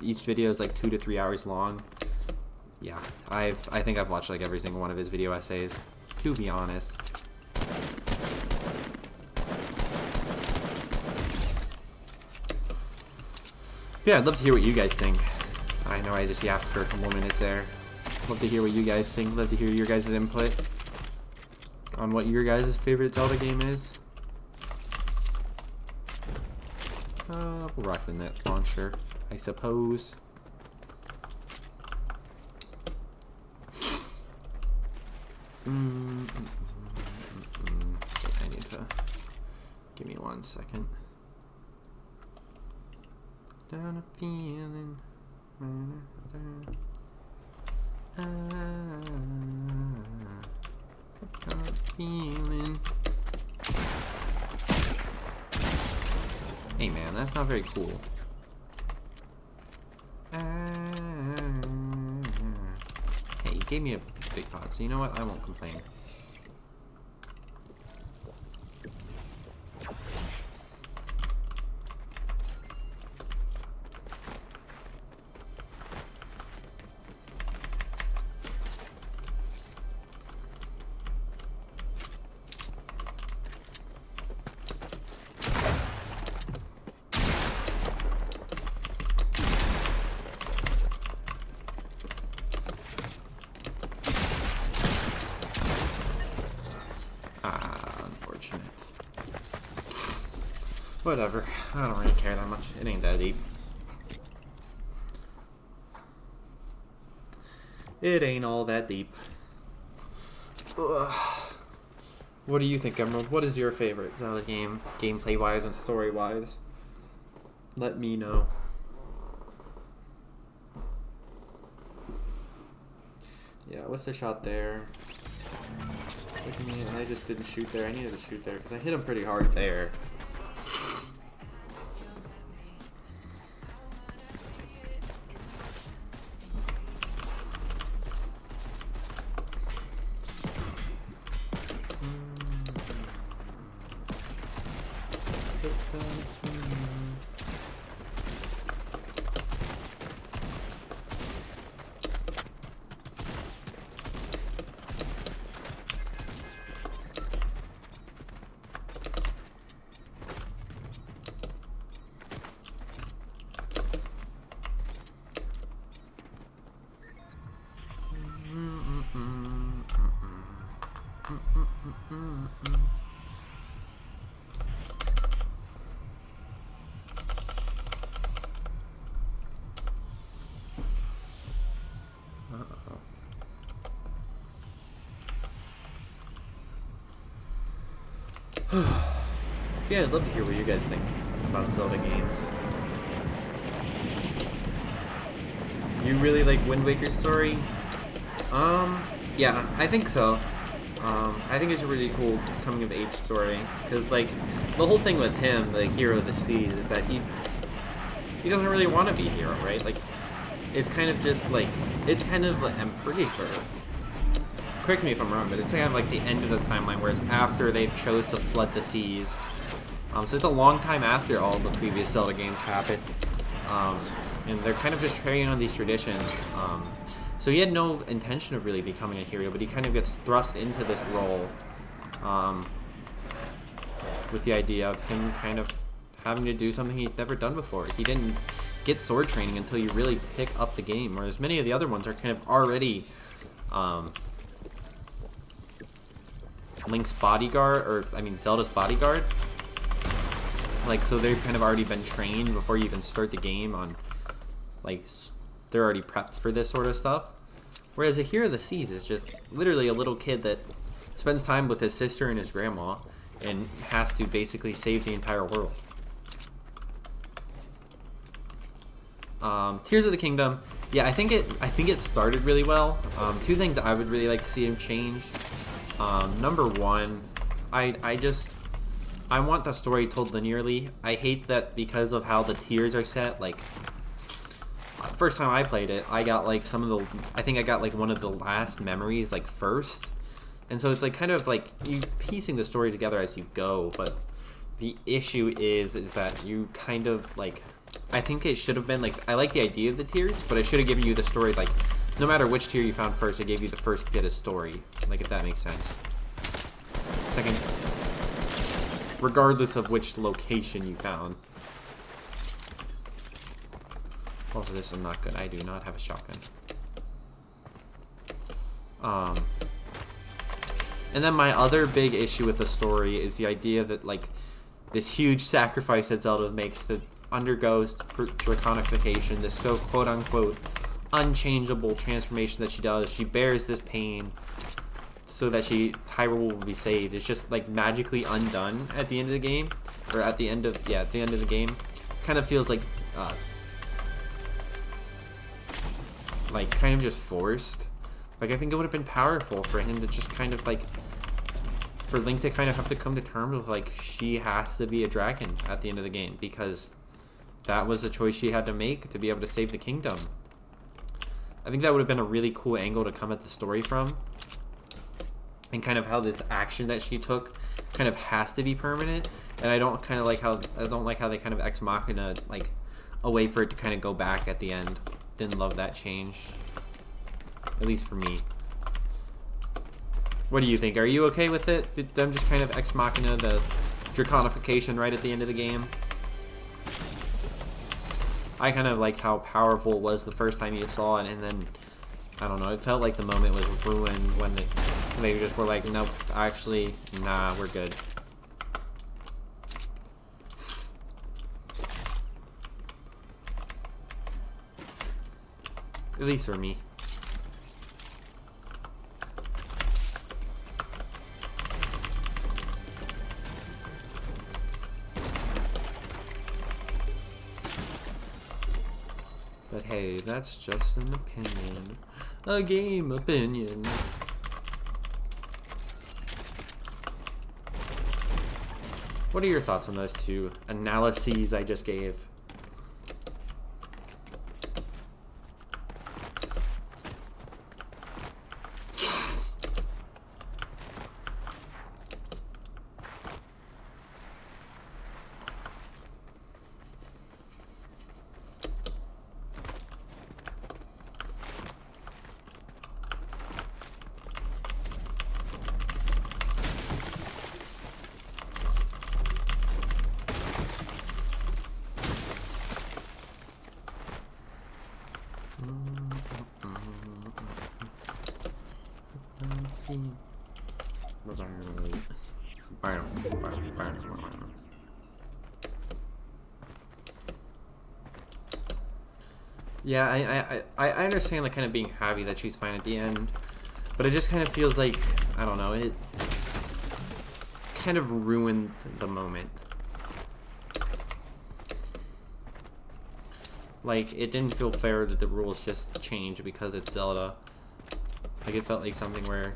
Speaker 1: Each video is like 2 to 3 hours long. Yeah, I think I've watched like every single one of his video essays, to be honest. Yeah, I'd love to hear what you guys think. I know I just yapped for a couple minutes there. Love to hear what you guys think. Love to hear your guys' input on what your guys' favorite Zelda game is. We'll rock the net launcher, I suppose. I need to give me 1 second. Down a feeling. Hey man, that's not very cool. Hey, you gave me a big pot, so you know what? I won't complain. Unfortunate. Whatever. I don't really care that much. It ain't that deep. It ain't all that deep. Ugh. What do you think, Emerald? What is your favorite Zelda game, gameplay-wise and story-wise? Let me know. Yeah, with the shot there. Look at me, and I just didn't shoot there. I needed to shoot there because I hit him pretty hard there. Yeah, I'd love to hear what you guys think about Zelda games. You really like Wind Waker's story? Yeah, I think so. I think it's a really cool coming of age story, because like the whole thing with him, the hero of the seas, is that he doesn't really want to be a hero, right? Like it's kind of just like I'm pretty sure. Correct me if I'm wrong, but it's kind of like the end of the timeline, whereas after they chose to flood the seas. So it's a long time after all the previous Zelda games happened, and they're kind of just carrying on these traditions. So he had no intention of really becoming a hero, but he kind of gets thrust into this role with the idea of him kind of having to do something he's never done before. He didn't get sword training until you really pick up the game, whereas many of the other ones are kind of already Link's bodyguard, or I mean Zelda's bodyguard. Like, so they've kind of already been trained before you even start the game on, like, they're already prepped for this sort of stuff. Whereas a Hero of the Seas is just literally a little kid that spends time with his sister and his grandma and has to basically save the entire world. Tears of the Kingdom, yeah, I think it started really well. Two things I would really like to see him change. Number one, I want the story told linearly. I hate that because of how the tiers are set. Like, first time I played it, I got like I think I got like one of the last memories like first, and so it's like kind of like you piecing the story together as you go. But the issue is that you kind of like, I think it should have been like, I like the idea of the tiers, but it should have given you the story like, no matter which tier you found first, it gave you the first bit of story. Like, if that makes sense. Second, regardless of which location you found. Also, this is not good. I do not have a shotgun. And then my other big issue with the story is the idea that, like, this huge sacrifice that Zelda makes to undergo draconification, this quote-unquote unchangeable transformation that she does. She bears this pain so that Hyrule will be saved. It's just like magically undone at the end of the game, or at the end of the game. Kind of feels like like, kind of just forced. Like, I think it would have been powerful for him to just kind of, like, for Link to kind of have to come to terms with, like, she has to be a dragon at the end of the game, because that was the choice she had to make to be able to save the kingdom. I think that would have been a really cool angle to come at the story from, and kind of how this action that she took kind of has to be permanent. And I don't like how they kind of ex machina, like, a way for it to kind of go back at the end. Didn't love that change, at least for me. What do you think? Are you okay with it? Did them just kind of ex machina the draconification right at the end of the game? I kind of liked how powerful it was the first time you saw it, and then, I don't know, it felt like the moment was ruined when they just were like, nope, actually, nah, we're good. At least for me. But hey, that's just an opinion. A game opinion. What are your thoughts on those two analyses I just gave? Yeah, I understand, like, kind of being happy that she's fine at the end, but it just kind of feels like, I don't know, it kind of ruined the moment. Like, it didn't feel fair that the rules just changed because it's Zelda. Like, it felt like something where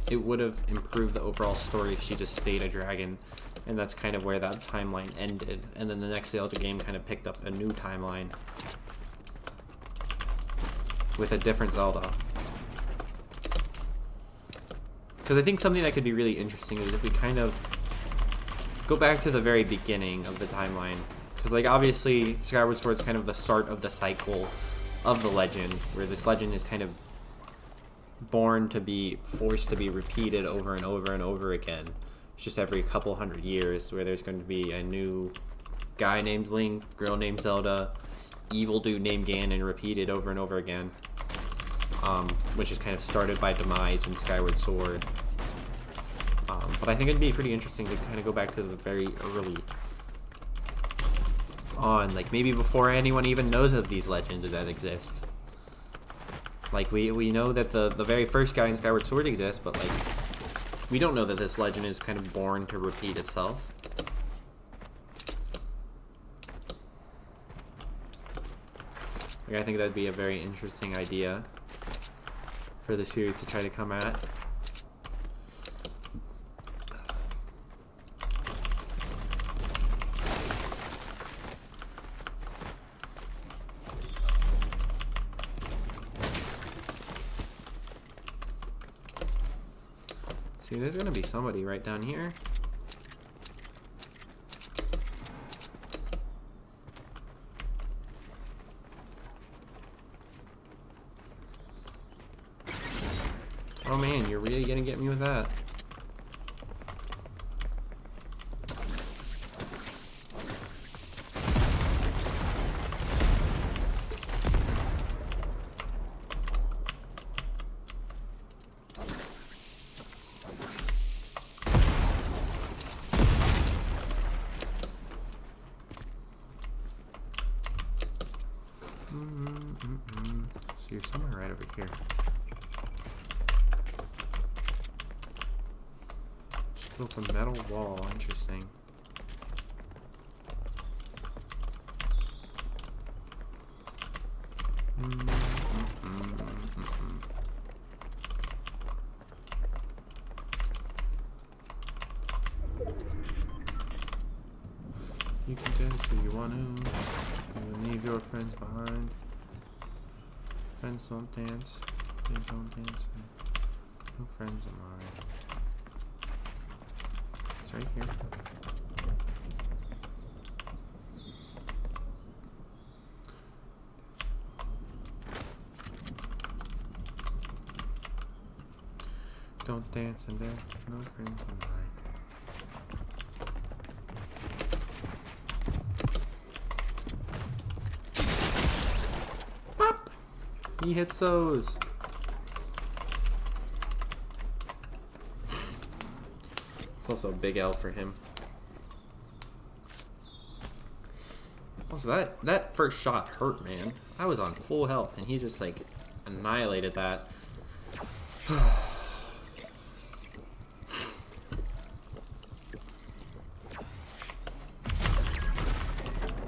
Speaker 1: it would have improved the overall story if she just stayed a dragon, and that's kind of where that timeline ended, and then the next Zelda game kind of picked up a new timeline with a different Zelda. Because I think something that could be really interesting is if we kind of go back to the very beginning of the timeline. Because, like, obviously Skyward Sword is kind of the start of the cycle of the legend, where this legend is kind of born to be forced to be repeated over and over and over again. It's just every couple hundred years where there's going to be a new guy named Link, girl named Zelda, evil dude named Ganon, repeated over and over again. Which is kind of started by Demise and Skyward Sword. But I think it'd be pretty interesting to kind of go back to the very early on, like maybe before anyone even knows of these legends that exist. Like we know that the very first guy in Skyward Sword exists, but like we don't know that this legend is kind of born to repeat itself. Like, I think that'd be a very interesting idea for the series to try to come at. See, there's gonna be somebody right down here. Oh man, you're really gonna get me with that. So you're somewhere right over here. Just built a metal wall, interesting. You can dance if you want to. You will leave your friends behind. Friends don't dance. They don't dance. No friends of mine. It's right here. Don't dance in there. No friends of mine. He hits those. It's also a big L for him. Also, that first shot hurt, man. I was on full health, and he just, like, annihilated that.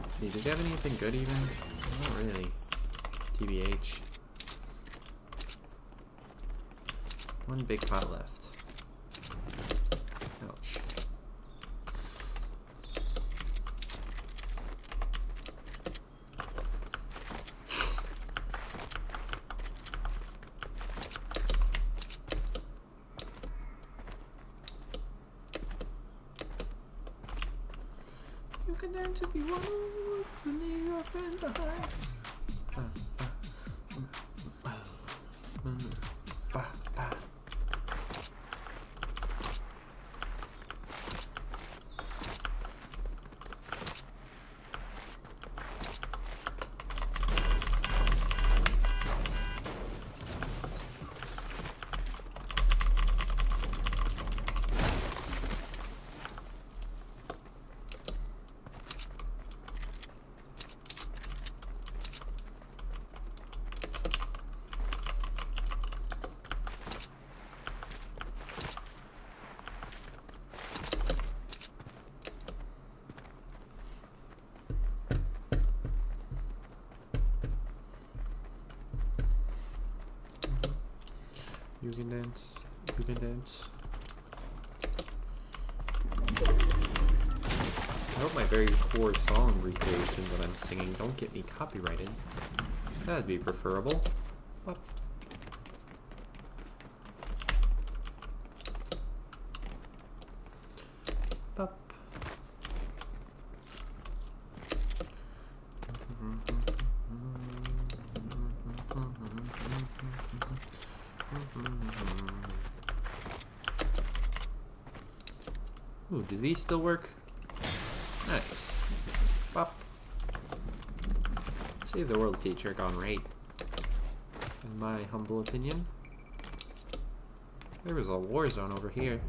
Speaker 1: Let's see, does he have anything good, even? Not really. TBH. One big pot left. Ouch. You can dance if you want, and leave your friends behind. You can dance. You can dance. I hope my very poor song recreations that I'm singing don't get me copyrighted. That'd be preferable. Up. Up. Ooh, do these still work? Nice. Bop. Save the world teacher gone right. In my humble opinion. There was a war zone over here.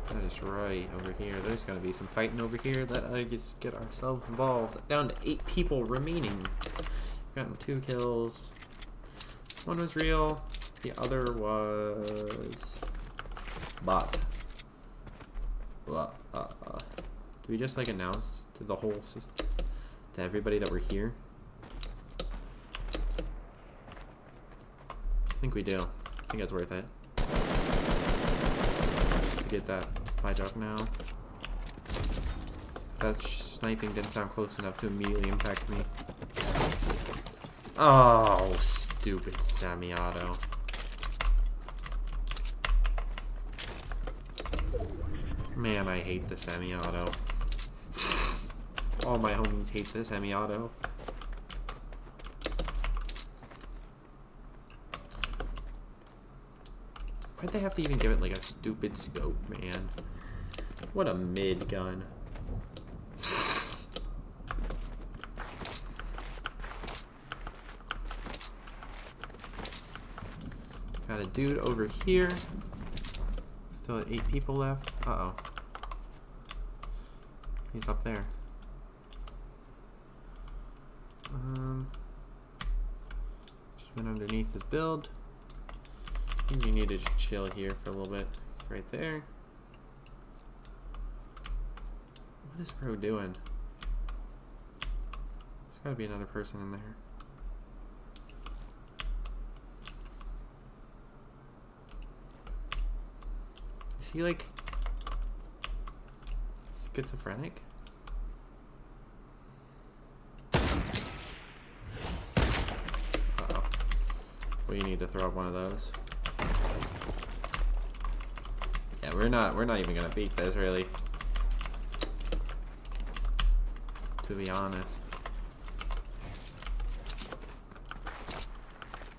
Speaker 1: That is right, over here. There's gonna be some fighting over here. Let us just get ourselves involved. Down to 8 people remaining. Got 2 kills. One was real. The other was bot. Do we just like announce to the whole system, to everybody that we're here? I think we do. I think it's worth it. Just to get that spy job now. That sniping didn't sound close enough to immediately impact me. Oh, stupid semi-auto. Man, I hate the semi-auto. All my homies hate the semi-auto. Why'd they have to even give it like a stupid scope, man? What a mid gun. Got a dude over here. Still at 8 people left. Uh-oh. He's up there. Just went underneath his build. I think you need to just chill here for a little bit. He's right there. What is bro doing? There's gotta be another person in there. Is he like schizophrenic? Uh-oh. We need to throw up one of those. Yeah, we're not even gonna beat this really. To be honest.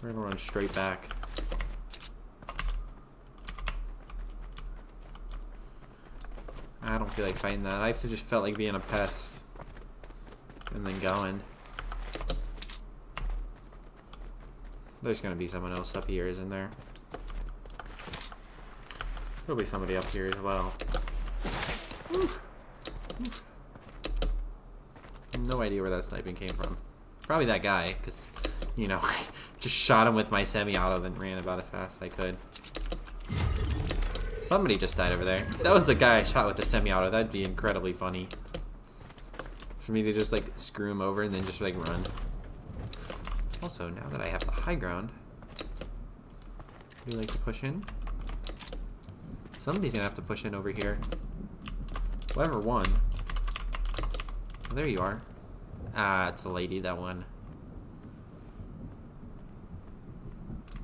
Speaker 1: We're gonna run straight back. I don't feel like fighting that. I just felt like being a pest. And then going. There's gonna be someone else up here, isn't there? There'll be somebody up here as well. Oof. Oof. No idea where that sniping came from. Probably that guy, because, you know, I just shot him with my semi-auto, then ran about as fast as I could. Somebody just died over there. If that was the guy I shot with the semi-auto, that'd be incredibly funny. For me to just, like, screw him over and then just, like, run. Also, now that I have the high ground, would you like to push in? Somebody's gonna have to push in over here. Whoever won. Oh, there you are. Ah, it's a lady that won.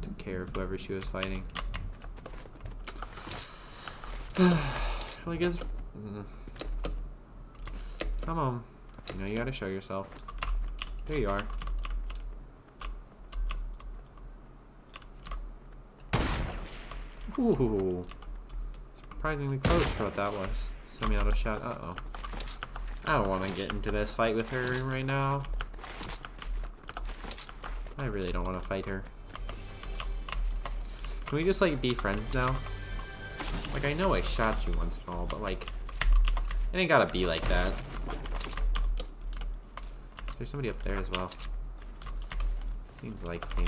Speaker 1: Took care of whoever she was fighting. Really good. Come on. You know you gotta show yourself. There you are. Ooh. Surprisingly close for what that was. Semi-auto shot. Uh-oh. I don't want to get into this fight with her right now. I really don't want to fight her. Can we just, like, be friends now? Like, I know I shot you once and all, but, like, it ain't gotta be like that. There's somebody up there as well. Seems likely.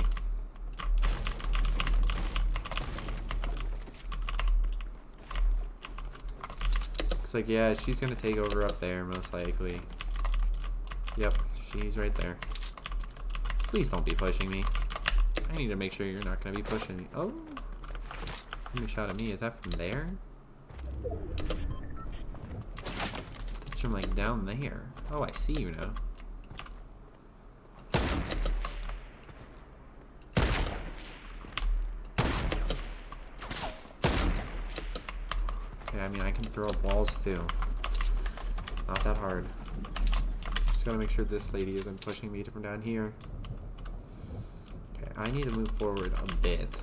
Speaker 1: Looks like, yeah, she's gonna take over up there, most likely. Yep, she's right there. Please don't be pushing me. I need to make sure you're not gonna be pushing me. Oh! You shot at me. Is that from there? That's from, like, down there. Oh, I see you now. Okay, I mean, I can throw up walls, too. Not that hard. Just gotta make sure this lady isn't pushing me from down here. Okay, I need to move forward a bit.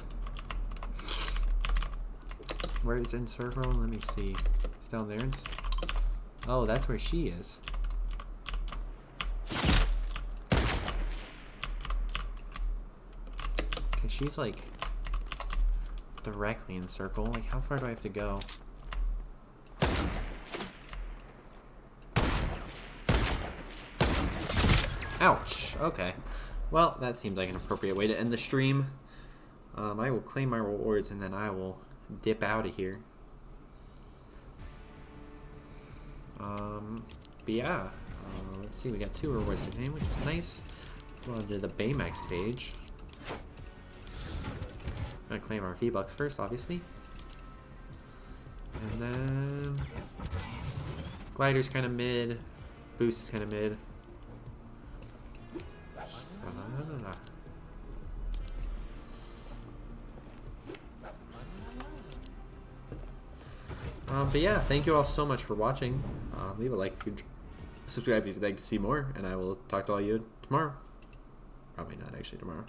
Speaker 1: Where is in circle? Let me see. It's down there. Oh, that's where she is. Okay, she's like directly in circle. Like, how far do I have to go? Ouch. Okay. Well, that seemed like an appropriate way to end the stream. I will claim my rewards and then I will dip out of here. But yeah, let's see, we got 2 rewards today, which is nice. Go on to the Baymax page. Gonna claim our V-Bucks first, obviously. And then Glider's kind of mid, Boost is kind of mid. But yeah, thank you all so much for watching. Leave a like if you subscribe if you'd like to see more, and I will talk to all you tomorrow. Probably not actually tomorrow.